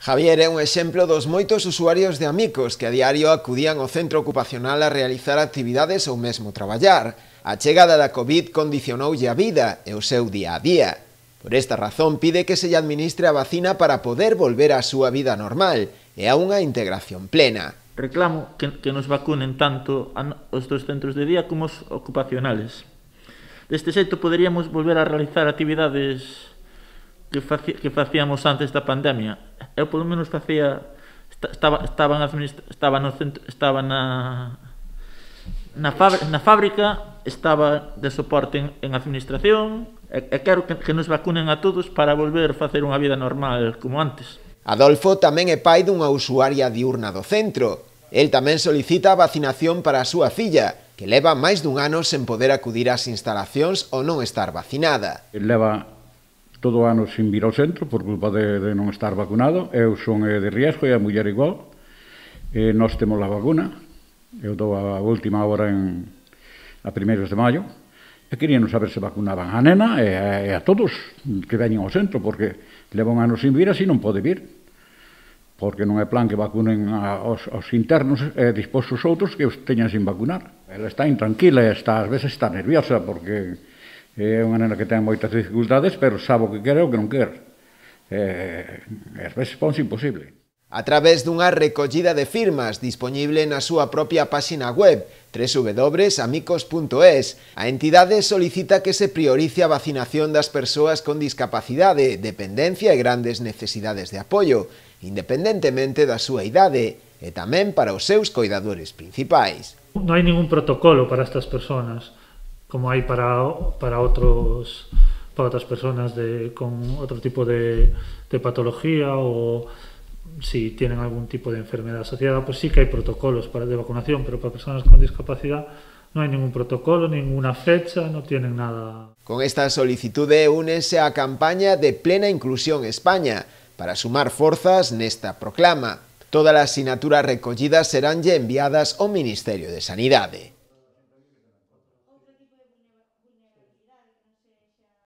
Javier é un exemplo dos moitos usuarios de Amicos que a diario acudían ao centro ocupacional a realizar actividades ou mesmo traballar. A chegada da Covid condicionoulle a vida e o seu día a día. Por esta razón pide que se lle administre a vacina para poder volver á súa vida normal e a unha integración plena. Reclamo que nos vacunen tanto os dos centros de día como os ocupacionales. Deste xeito poderíamos volver a realizar actividades que facíamos antes da pandemia. Eu polo menos facía, estaba na fábrica, estaba de soporte en administración e quero que nos vacunen a todos para volver a facer unha vida normal como antes. Adolfo tamén é pai dunha usuaria diurna do centro. El tamén solicita a vacinación para a súa filla, que leva máis dun ano sen poder acudir ás instalacións ou non estar vacinada. Leva todo o ano sin vir ao centro por culpa de non estar vacunado. Eu son de riesgo e a muller igual. Nós temos a vacuna. Eu dou a última hora a primeiros de maio. E queríamos saber se vacunaban a nena e a todos que veñen ao centro, porque leva un ano sin vir, así non pode vir. Porque non é plan que vacunen aos internos e dispós os outros que os teñan sin vacunar. Ela está intranquila e ás veces está nerviosa porque é unha nena que ten moitas dificultades, pero sabe o que quere e o que non quere. Ás veces ponse imposible. A través dunha recollida de firmas dispoñible na súa propia páxina web www.amicos.es, a entidade solicita que se priorice a vacinación das persoas con discapacidade, dependencia e grandes necesidades de apoio, independentemente da súa idade, e tamén para os seus coidadores principais. Non hai ningún protocolo para estas persoas, como hai para otras personas con otro tipo de patología o si tienen algún tipo de enfermedad asociada, pues sí que hay protocolos de vacunación, pero para personas con discapacidad no hay ningún protocolo, ninguna fecha, no tienen nada. Con esta solicitude únese a campaña de Plena Inclusión España para sumar forzas nesta proclama. Todas as sinaturas recollidas seránlle enviadas ao Ministerio de Sanidade.